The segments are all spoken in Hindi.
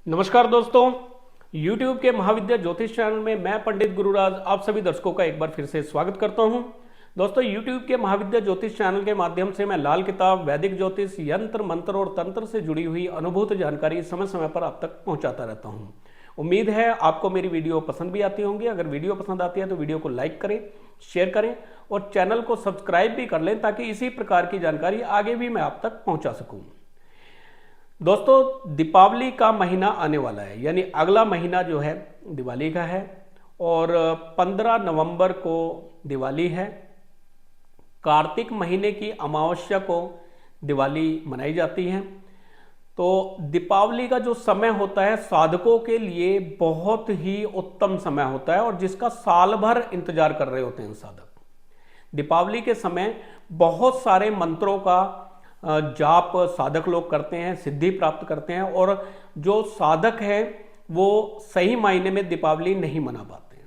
नमस्कार दोस्तों, YouTube के महाविद्या ज्योतिष चैनल में मैं पंडित गुरुराज आप सभी दर्शकों का एक बार फिर से स्वागत करता हूं। दोस्तों, YouTube के महाविद्या ज्योतिष चैनल के माध्यम से मैं लाल किताब, वैदिक ज्योतिष, यंत्र मंत्र और तंत्र से जुड़ी हुई अनुभूत जानकारी समय समय पर आप तक पहुंचाता रहता हूं। उम्मीद है आपको मेरी वीडियो पसंद भी आती होंगी। अगर वीडियो पसंद आती है तो वीडियो को लाइक करें, शेयर करें और चैनल को सब्सक्राइब भी कर लें ताकि इसी प्रकार की जानकारी आगे भी मैं आप तक पहुंचा सकूं। दोस्तों, दीपावली का महीना आने वाला है, यानी अगला महीना जो है दिवाली का है और 15 नवंबर को दिवाली है। कार्तिक महीने की अमावस्या को दिवाली मनाई जाती है। तो दीपावली का जो समय होता है साधकों के लिए बहुत ही उत्तम समय होता है और जिसका साल भर इंतजार कर रहे होते हैं साधक। दीपावली के समय बहुत सारे मंत्रों का जाप साधक लोग करते हैं, सिद्धि प्राप्त करते हैं और जो साधक हैं वो सही मायने में दीपावली नहीं मना पाते हैं।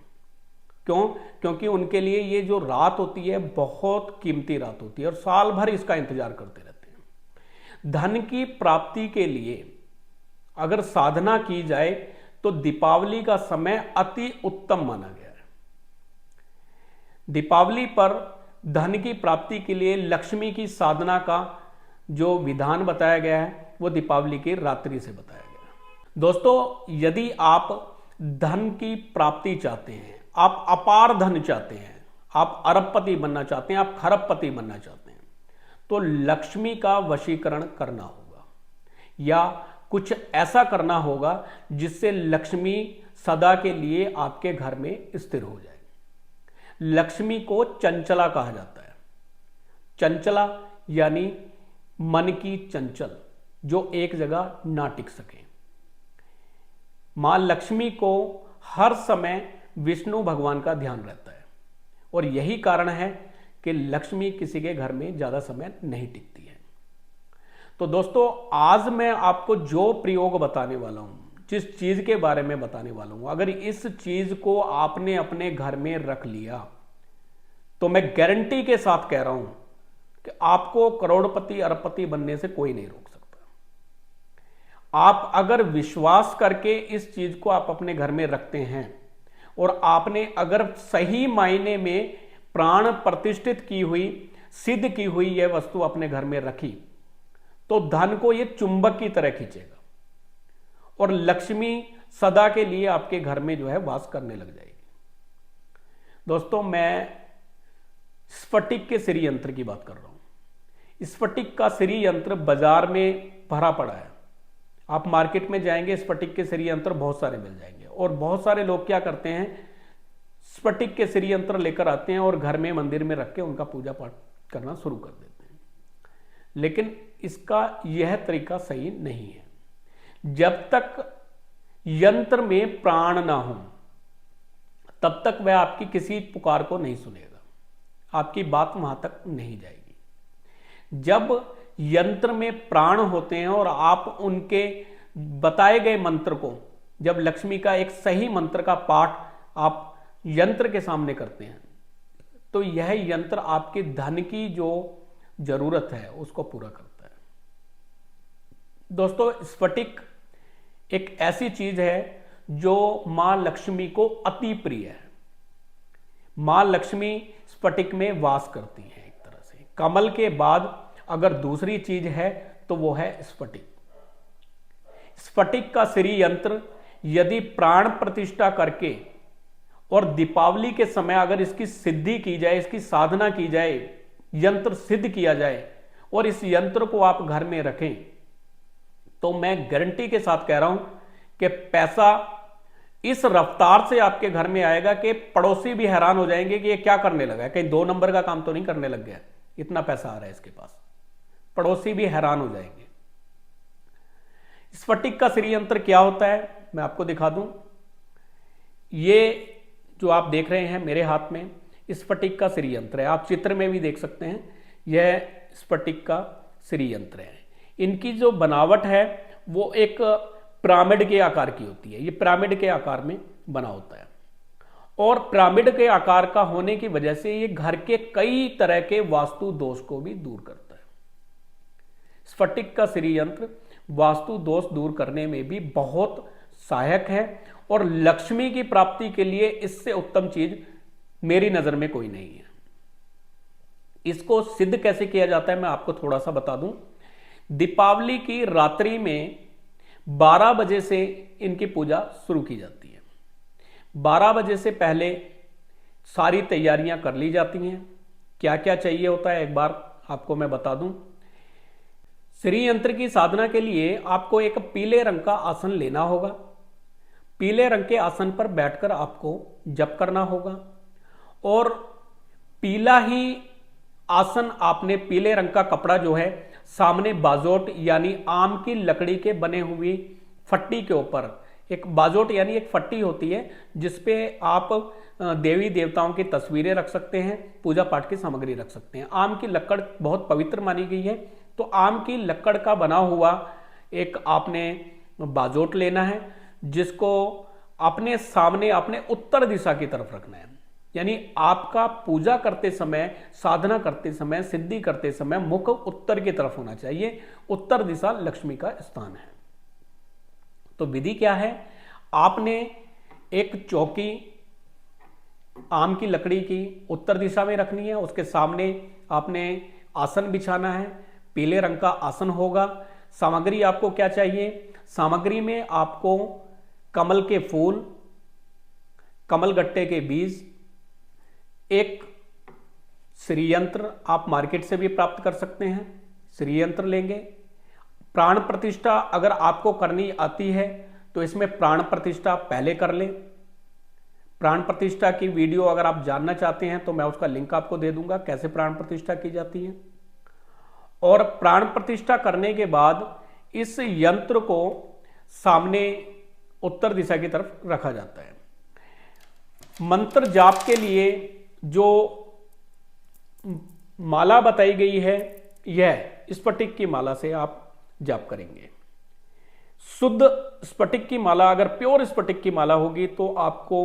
क्यों? क्योंकि उनके लिए ये जो रात होती है बहुत कीमती रात होती है और साल भर इसका इंतजार करते रहते हैं। धन की प्राप्ति के लिए अगर साधना की जाए तो दीपावली का समय अति उत्तम माना गया है। दीपावली पर धन की प्राप्ति के लिए लक्ष्मी की साधना का जो विधान बताया गया है वो दीपावली की रात्रि से बताया गया है। दोस्तों, यदि आप धन की प्राप्ति चाहते हैं, आप अपार धन चाहते हैं, आप अरबपति बनना चाहते हैं, आप खरबपति बनना चाहते हैं, तो लक्ष्मी का वशीकरण करना होगा या कुछ ऐसा करना होगा जिससे लक्ष्मी सदा के लिए आपके घर में स्थिर हो जाए। लक्ष्मी को चंचला कहा जाता है। चंचला यानी मन की चंचल, जो एक जगह ना टिक सके। मां लक्ष्मी को हर समय विष्णु भगवान का ध्यान रहता है और यही कारण है कि लक्ष्मी किसी के घर में ज्यादा समय नहीं टिकती है। तो दोस्तों, आज मैं आपको जो प्रयोग बताने वाला हूं, जिस चीज के बारे में बताने वाला हूं, अगर इस चीज को आपने अपने घर में रख लिया तो मैं गारंटी के साथ कह रहा हूं कि आपको करोड़पति अरबपति बनने से कोई नहीं रोक सकता। आप अगर विश्वास करके इस चीज को आप अपने घर में रखते हैं और आपने अगर सही मायने में प्राण प्रतिष्ठित की हुई, सिद्ध की हुई यह वस्तु अपने घर में रखी, तो धन को यह चुंबक की तरह खींचेगा और लक्ष्मी सदा के लिए आपके घर में जो है वास करने लग जाएगी। दोस्तों, मैं स्फटिक के श्री यंत्र की बात कर रहा हूं। स्फटिक का श्री यंत्र बाजार में भरा पड़ा है। आप मार्केट में जाएंगे, स्फटिक के श्री यंत्र बहुत सारे मिल जाएंगे और बहुत सारे लोग क्या करते हैं, स्फटिक के श्री यंत्र लेकर आते हैं और घर में मंदिर में रख के उनका पूजा पाठ करना शुरू कर देते हैं। लेकिन इसका यह तरीका सही नहीं है। जब तक यंत्र में प्राण ना हो तब तक वह आपकी किसी पुकार को नहीं सुनेगा, आपकी बात वहां तक नहीं जाएगी। जब यंत्र में प्राण होते हैं और आप उनके बताए गए मंत्र को, जब लक्ष्मी का एक सही मंत्र का पाठ आप यंत्र के सामने करते हैं, तो यह यंत्र आपके धन की जो जरूरत है उसको पूरा करता है। दोस्तों, स्फटिक एक ऐसी चीज है जो मां लक्ष्मी को अति प्रिय है। मां लक्ष्मी स्फटिक में वास करती है। एक तरह से कमल के बाद अगर दूसरी चीज है तो वो है स्फटिक। स्फटिक का श्री यंत्र यदि प्राण प्रतिष्ठा करके और दीपावली के समय अगर इसकी सिद्धि की जाए, इसकी साधना की जाए, यंत्र सिद्ध किया जाए और इस यंत्र को आप घर में रखें, तो मैं गारंटी के साथ कह रहा हूं कि पैसा इस रफ्तार से आपके घर में आएगा कि पड़ोसी भी हैरान हो जाएंगे कि ये क्या करने लगा है, कहीं 2 नंबर का काम तो नहीं करने लग गया, इतना पैसा आ रहा है इसके पास। पड़ोसी भी हैरान हो जाएंगे। स्फटिक का श्री यंत्र क्या होता है मैं आपको दिखा दूं। ये जो आप देख रहे हैं मेरे हाथ में, स्फटिक का श्री यंत्र है। आप चित्र में भी देख सकते हैं, यह स्फटिक का श्री यंत्र है। इनकी जो बनावट है वो एक पिरामिड के आकार की होती है। ये पिरामिड के आकार में बना होता है और पिरामिड के आकार का होने की वजह से ये घर के कई तरह के वास्तु दोष को भी दूर करता है। स्फटिक का श्री यंत्र वास्तु दोष दूर करने में भी बहुत सहायक है और लक्ष्मी की प्राप्ति के लिए इससे उत्तम चीज मेरी नजर में कोई नहीं है। इसको सिद्ध कैसे किया जाता है मैं आपको थोड़ा सा बता दूं। दीपावली की रात्रि में 12 बजे से इनकी पूजा शुरू की जाती है। 12 बजे से पहले सारी तैयारियां कर ली जाती हैं। क्या क्या चाहिए होता है एक बार आपको मैं बता दूं। श्री यंत्र की साधना के लिए आपको एक पीले रंग का आसन लेना होगा। पीले रंग के आसन पर बैठकर आपको जप करना होगा और पीला ही आसन आपने पीले रंग का कपड़ा जो है सामने बाजोट यानी आम की लकड़ी के बने हुई फट्टी के ऊपर, एक बाजोट यानी एक फट्टी होती है जिसपे आप देवी देवताओं की तस्वीरें रख सकते हैं, पूजा पाठ की सामग्री रख सकते हैं। आम की लकड़ बहुत पवित्र मानी गई है, तो आम की लकड़ का बना हुआ एक आपने बाजोट लेना है जिसको अपने सामने अपने उत्तर दिशा की तरफ रखना है। यानी आपका पूजा करते समय, साधना करते समय, सिद्धि करते समय मुख उत्तर की तरफ होना चाहिए। उत्तर दिशा लक्ष्मी का स्थान है। तो विधि क्या है, आपने एक चौकी आम की लकड़ी की उत्तर दिशा में रखनी है। उसके सामने आपने आसन बिछाना है, पीले रंग का आसन होगा। सामग्री आपको क्या चाहिए, सामग्री में आपको कमल के फूल, कमल गट्टे के बीज, एक श्री यंत्र आप मार्केट से भी प्राप्त कर सकते हैं, श्री यंत्र लेंगे। प्राण प्रतिष्ठा अगर आपको करनी आती है तो इसमें प्राण प्रतिष्ठा पहले कर लें। प्राण प्रतिष्ठा की वीडियो अगर आप जानना चाहते हैं तो मैं उसका लिंक आपको दे दूंगा, कैसे प्राण प्रतिष्ठा की जाती है। और प्राण प्रतिष्ठा करने के बाद इस यंत्र को सामने उत्तर दिशा की तरफ रखा जाता है। मंत्र जाप के लिए जो माला बताई गई है यह स्फटिक की माला से आप जाप करेंगे। शुद्ध स्फटिक की माला, अगर प्योर स्फटिक की माला होगी तो आपको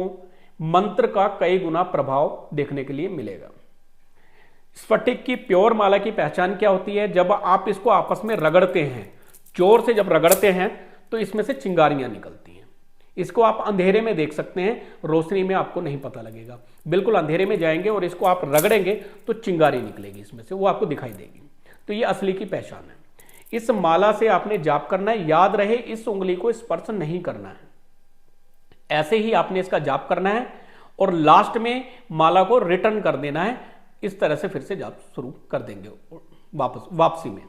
मंत्र का कई गुना प्रभाव देखने के लिए मिलेगा। स्फटिक की प्योर माला की पहचान क्या होती है, जब आप इसको आपस में रगड़ते हैं, जोर से जब रगड़ते हैं तो इसमें से चिंगारियां निकलती हैं। इसको आप अंधेरे में देख सकते हैं, रोशनी में आपको नहीं पता लगेगा। बिल्कुल अंधेरे में जाएंगे और इसको आप रगड़ेंगे तो चिंगारी निकलेगी इसमें से, वो आपको दिखाई देगी। तो ये असली की पहचान है। इस माला से आपने जाप करना है। याद रहे इस उंगली को स्पर्श नहीं करना है, ऐसे ही आपने इसका जाप करना है और लास्ट में माला को रिटर्न कर देना है। इस तरह से फिर से जाप शुरू कर देंगे वापसी में।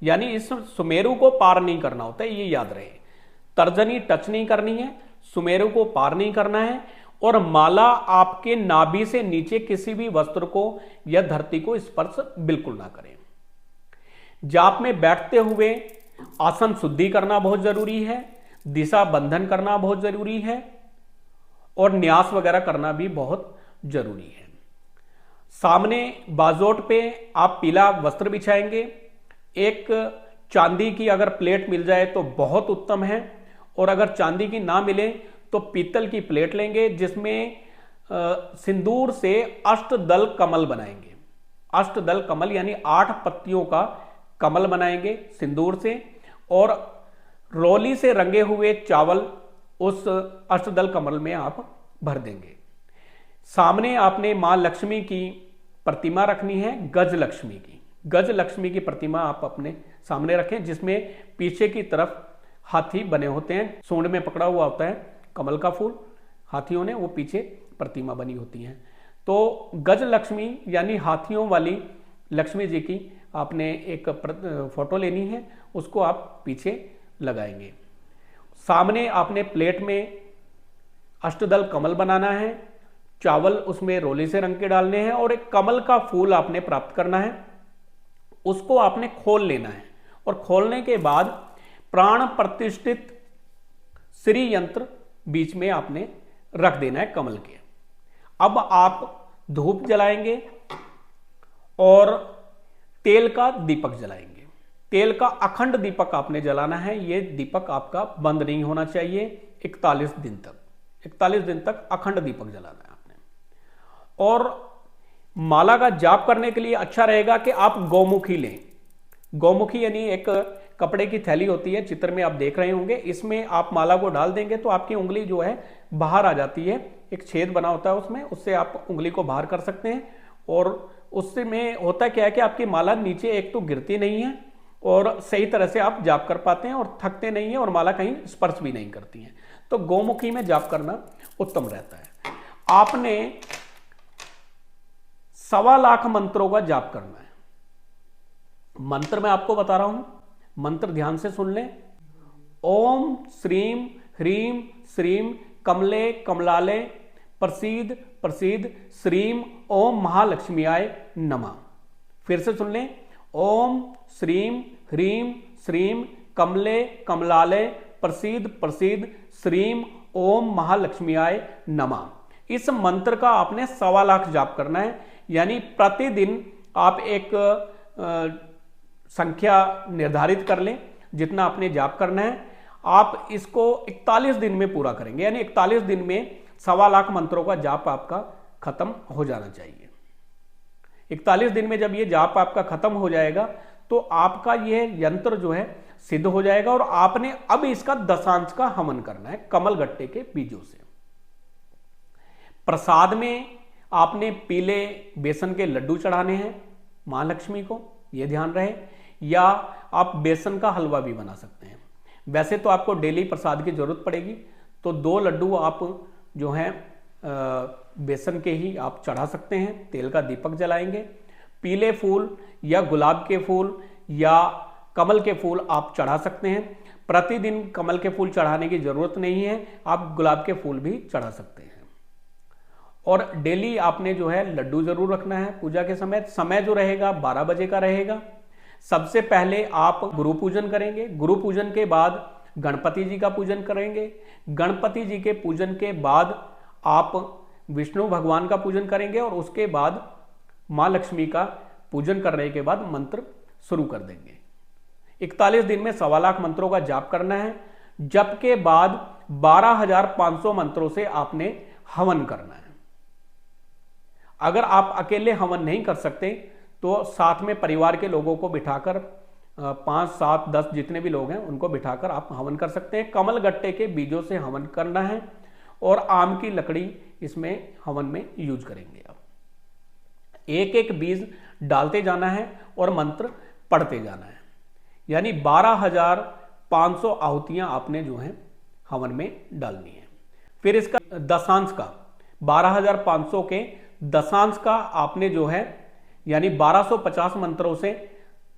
यानी इस सुमेरु को पार नहीं करना होता है, ये याद रहे। तर्जनी टच नहीं करनी है, सुमेरु को पार नहीं करना है और माला आपके नाभि से नीचे किसी भी वस्त्र को या धरती को स्पर्श बिल्कुल ना करें। जाप में बैठते हुए आसन शुद्धि करना बहुत जरूरी है, दिशा बंधन करना बहुत जरूरी है और न्यास वगैरह करना भी बहुत जरूरी है। सामने बाजोट पे आप पीला वस्त्र बिछाएंगे। एक चांदी की अगर प्लेट मिल जाए तो बहुत उत्तम है, और अगर चांदी की ना मिले तो पीतल की प्लेट लेंगे जिसमें सिंदूर से अष्टदल कमल बनाएंगे। अष्टदल कमल यानी 8 पत्तियों का कमल बनाएंगे सिंदूर से, और रोली से रंगे हुए चावल उस अष्टदल कमल में आप भर देंगे। सामने आपने मां लक्ष्मी की प्रतिमा रखनी है, गज लक्ष्मी की। गज लक्ष्मी की प्रतिमा आप अपने सामने रखें जिसमें पीछे की तरफ हाथी बने होते हैं, सूंड में पकड़ा हुआ होता है कमल का फूल हाथियों ने, वो पीछे प्रतिमा बनी होती है। तो गज लक्ष्मी यानी हाथियों वाली लक्ष्मी जी की आपने एक फोटो लेनी है, उसको आप पीछे लगाएंगे। सामने आपने प्लेट में अष्टदल कमल बनाना है, चावल उसमें रोली से रंग के डालने हैं और एक कमल का फूल आपने प्राप्त करना है। उसको आपने खोल लेना है और खोलने के बाद प्राण प्रतिष्ठित श्री यंत्र बीच में आपने रख देना है कमल के। अब आप धूप जलाएंगे और तेल का दीपक जलाएंगे। तेल का अखंड दीपक आपने जलाना है। यह दीपक आपका बंद नहीं होना चाहिए 41 दिन तक। 41 दिन तक अखंड दीपक जलाना है आपने। और माला का जाप करने के लिए अच्छा रहेगा कि आप गौमुखी लें। गौमुखी यानी एक कपड़े की थैली होती है, चित्र में आप देख रहे होंगे, इसमें आप माला को डाल देंगे तो आपकी उंगली जो है बाहर आ जाती है, एक छेद बना होता है उसमें, उससे आप उंगली को बाहर कर सकते हैं। और उससे में होता क्या है कि आपकी माला नीचे एक तो गिरती नहीं है और सही तरह से आप जाप कर पाते हैं और थकते नहीं है और माला कहीं स्पर्श भी नहीं करती है। तो गोमुखी में जाप करना उत्तम रहता है। आपने 1.25 लाख मंत्रों का जाप करना है। मंत्र मैं आपको बता रहा हूं, मंत्र ध्यान से सुन लें। ओम श्रीम ह्रीम श्रीम कमले कमलाले प्रसीद प्रसीद श्रीम ओम महालक्ष्मीयाय नमः। फिर से सुन लें। ओम श्रीम ह्रीम श्रीम कमले कमलाले प्रसीद प्रसीद श्रीम ओम महालक्ष्मीयाय नमः। इस मंत्र का आपने 1.25 लाख जाप करना है। यानी प्रतिदिन आप एक संख्या निर्धारित कर लें जितना आपने जाप करना है। आप इसको 41 दिन में पूरा करेंगे, यानी 41 दिन में 1.25 लाख मंत्रों का जाप आपका खत्म हो जाना चाहिए। 41 दिन में जब ये जाप आपका खत्म हो जाएगा तो आपका ये यंत्र जो है सिद्ध हो जाएगा और आपने अब इसका दशांश का हवन करना है कमल गट्टे के बीजों से। प्रसाद में आपने पीले बेसन के लड्डू चढ़ाने हैं मां लक्ष्मी को, यह ध्यान रहे, या आप बेसन का हलवा भी बना सकते हैं। वैसे तो आपको डेली प्रसाद की जरूरत पड़ेगी, तो 2 लड्डू आप जो हैं बेसन के ही आप चढ़ा सकते हैं, तेल का दीपक जलाएंगे। पीले फूल या गुलाब के फूल या कमल के फूल आप चढ़ा सकते हैं। प्रतिदिन कमल के फूल चढ़ाने की जरूरत नहीं है, आप गुलाब के फूल भी चढ़ा सकते हैं। और डेली आपने जो है लड्डू जरूर रखना है। पूजा के समय जो रहेगा 12 बजे का रहेगा। सबसे पहले आप गुरु पूजन करेंगे, गुरु पूजन के बाद गणपति जी का पूजन करेंगे, गणपति जी के पूजन के बाद आप विष्णु भगवान का पूजन करेंगे और उसके बाद मां लक्ष्मी का पूजन करने के बाद मंत्र शुरू कर देंगे। 41 दिन में 1.25 लाख मंत्रों का जाप करना है। जप के बाद 12,500 मंत्रों से आपने हवन करना है। अगर आप अकेले हवन नहीं कर सकते तो साथ में परिवार के लोगों को बिठाकर 5, 7, 10 जितने भी लोग हैं उनको बिठाकर आप हवन कर सकते हैं। कमल गट्टे के बीजों से हवन करना है और आम की लकड़ी इसमें हवन में यूज करेंगे। आप एक एक बीज डालते जाना है और मंत्र पढ़ते जाना है। यानी 12,500 आहुतियां आपने जो है हवन में डालनी है। फिर इसका दशांश का 12,500 के दशांश का आपने जो है यानी 1250 मंत्रों से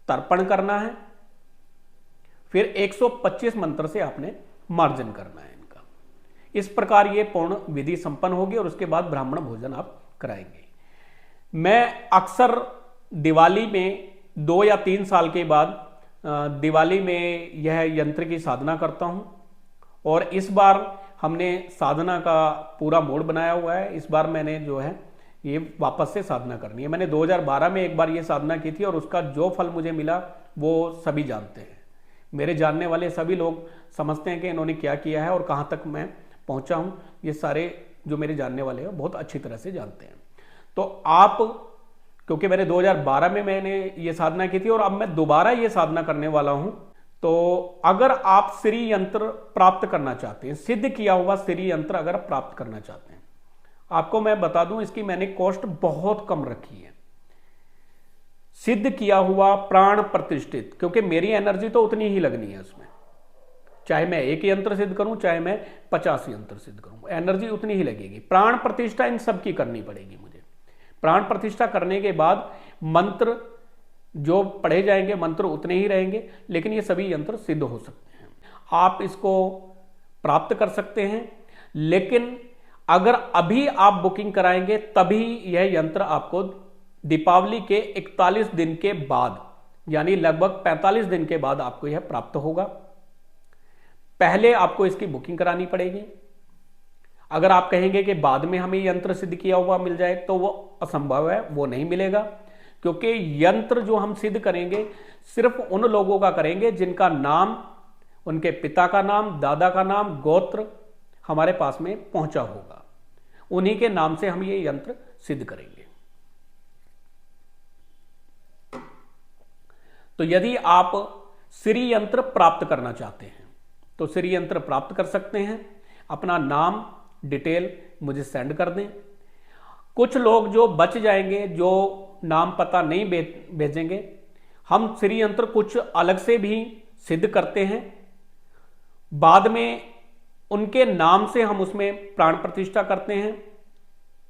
तर्पण करना है। फिर 125 मंत्र से आपने मार्जन करना है इनका। इस प्रकार ये पूर्ण विधि संपन्न होगी और उसके बाद ब्राह्मण भोजन आप कराएंगे। मैं अक्सर दिवाली में 2 या 3 साल के बाद दिवाली में यह यंत्र की साधना करता हूं और इस बार हमने साधना का पूरा मोड बनाया हुआ है। इस बार मैंने जो है ये वापस से साधना करनी है। मैंने 2012 में एक बार ये साधना की थी और उसका जो फल मुझे मिला वो सभी जानते हैं। मेरे जानने वाले सभी लोग समझते हैं कि इन्होंने क्या किया है और कहाँ तक मैं पहुँचा हूँ। ये सारे जो मेरे जानने वाले हैं बहुत अच्छी तरह से जानते हैं। तो आप, क्योंकि मैंने 2012 में मैंने ये साधना की थी और अब मैं दोबारा ये साधना करने वाला हूँ, तो अगर आप श्री यंत्र प्राप्त करना चाहते हैं, सिद्ध किया हुआ श्री यंत्र अगर प्राप्त करना चाहते हैं, आपको मैं बता दूं इसकी मैंने कॉस्ट बहुत कम रखी है। सिद्ध किया हुआ प्राण प्रतिष्ठित, क्योंकि मेरी एनर्जी तो उतनी ही लगनी है उसमें, चाहे मैं 1 यंत्र सिद्ध करूं चाहे मैं 50 यंत्र सिद्ध करूं, एनर्जी उतनी ही लगेगी। प्राण प्रतिष्ठा इन सब की करनी पड़ेगी मुझे। प्राण प्रतिष्ठा करने के बाद मंत्र जो पढ़े जाएंगे मंत्र उतने ही रहेंगे, लेकिन ये सभी यंत्र सिद्ध हो सकते हैं। आप इसको प्राप्त कर सकते हैं, लेकिन अगर अभी आप बुकिंग कराएंगे तभी यह यंत्र आपको दीपावली के 41 दिन के बाद यानी लगभग 45 दिन के बाद आपको यह प्राप्त होगा। पहले आपको इसकी बुकिंग करानी पड़ेगी। अगर आप कहेंगे कि बाद में हमें यंत्र सिद्ध किया हुआ मिल जाए तो वो असंभव है, वो नहीं मिलेगा, क्योंकि यंत्र जो हम सिद्ध करेंगे सिर्फ उन लोगों का करेंगे जिनका नाम, उनके पिता का नाम, दादा का नाम, गोत्र हमारे पास में पहुंचा होगा। उन्हीं के नाम से हम ये यंत्र सिद्ध करेंगे। तो यदि आप श्री यंत्र प्राप्त करना चाहते हैं तो श्री यंत्र प्राप्त कर सकते हैं। अपना नाम डिटेल मुझे सेंड कर दें। कुछ लोग जो बच जाएंगे, जो नाम पता नहीं भेजेंगे, हम श्री यंत्र कुछ अलग से भी सिद्ध करते हैं। बाद में उनके नाम से हम उसमें प्राण प्रतिष्ठा करते हैं,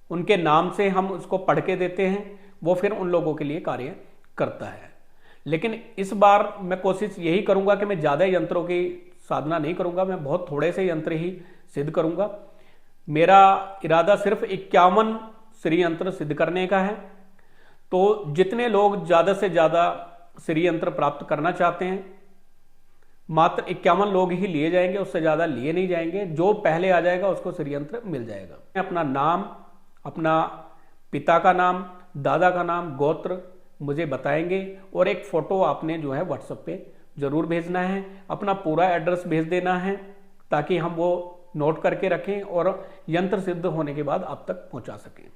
उनके नाम से हम उसको पढ़ के देते हैं, वो फिर उन लोगों के लिए कार्य करता है। लेकिन इस बार मैं कोशिश यही करूंगा कि मैं ज़्यादा यंत्रों की साधना नहीं करूंगा, मैं बहुत थोड़े से यंत्र ही सिद्ध करूंगा। मेरा इरादा सिर्फ 51 श्री यंत्र सिद्ध करने का है। तो जितने लोग ज़्यादा से ज़्यादा श्री यंत्र प्राप्त करना चाहते हैं, मात्र 51 लोग ही लिए जाएंगे, उससे ज़्यादा लिए नहीं जाएंगे। जो पहले आ जाएगा उसको श्री यंत्र मिल जाएगा। अपना नाम, अपना पिता का नाम, दादा का नाम, गोत्र मुझे बताएंगे और एक फ़ोटो आपने जो है व्हाट्सएप पे ज़रूर भेजना है। अपना पूरा एड्रेस भेज देना है ताकि हम वो नोट करके रखें और यंत्र सिद्ध होने के बाद आप तक पहुंचा सकें।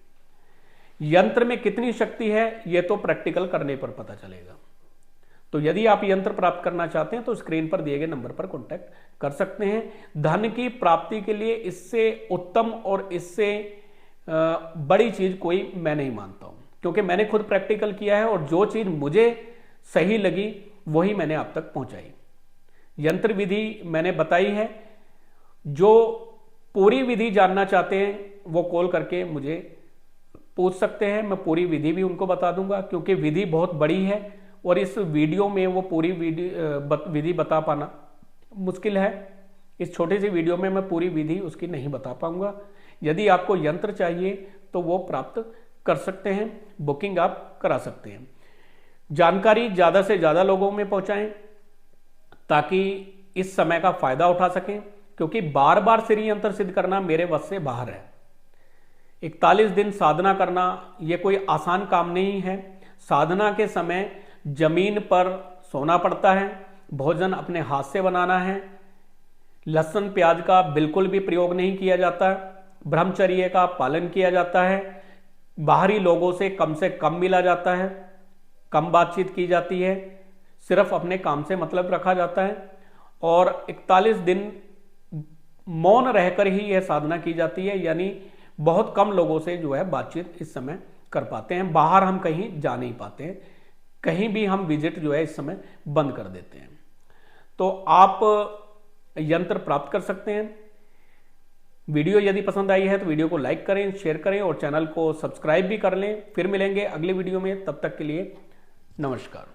यंत्र में कितनी शक्ति है ये तो प्रैक्टिकल करने पर पता चलेगा। तो यदि आप यंत्र प्राप्त करना चाहते हैं तो स्क्रीन पर दिए गए नंबर पर कॉन्टैक्ट कर सकते हैं। धन की प्राप्ति के लिए इससे उत्तम और इससे बड़ी चीज कोई मैं नहीं मानता हूं, क्योंकि मैंने खुद प्रैक्टिकल किया है और जो चीज मुझे सही लगी वही मैंने आप तक पहुंचाई। यंत्र विधि मैंने बताई है। जो पूरी विधि जानना चाहते हैं वो कॉल करके मुझे पूछ सकते हैं, मैं पूरी विधि भी उनको बता दूंगा, क्योंकि विधि बहुत बड़ी है और इस वीडियो में वो पूरी विधि बता पाना मुश्किल है। इस छोटी सी वीडियो में मैं पूरी विधि उसकी नहीं बता पाऊंगा। यदि आपको यंत्र चाहिए तो वो प्राप्त कर सकते हैं, बुकिंग आप करा सकते हैं। जानकारी ज़्यादा से ज़्यादा लोगों में पहुंचाएं ताकि इस समय का फायदा उठा सकें, क्योंकि बार बार श्री यंत्र सिद्ध करना मेरे वश से बाहर है। 41 दिन साधना करना ये कोई आसान काम नहीं है। साधना के समय जमीन पर सोना पड़ता है, भोजन अपने हाथ से बनाना है, लहसुन प्याज का बिल्कुल भी प्रयोग नहीं किया जाता, ब्रह्मचर्य का पालन किया जाता है, बाहरी लोगों से कम मिला जाता है, कम बातचीत की जाती है, सिर्फ अपने काम से मतलब रखा जाता है और 41 दिन मौन रहकर ही यह साधना की जाती है। यानी बहुत कम लोगों से जो है बातचीत इस समय कर पाते हैं। बाहर हम कहीं जा नहीं पाते हैं, कहीं भी हम विजिट जो है इस समय बंद कर देते हैं। तो आप यंत्र प्राप्त कर सकते हैं। वीडियो यदि पसंद आई है तो वीडियो को लाइक करें, शेयर करें और चैनल को सब्सक्राइब भी कर लें। फिर मिलेंगे अगले वीडियो में, तब तक के लिए नमस्कार।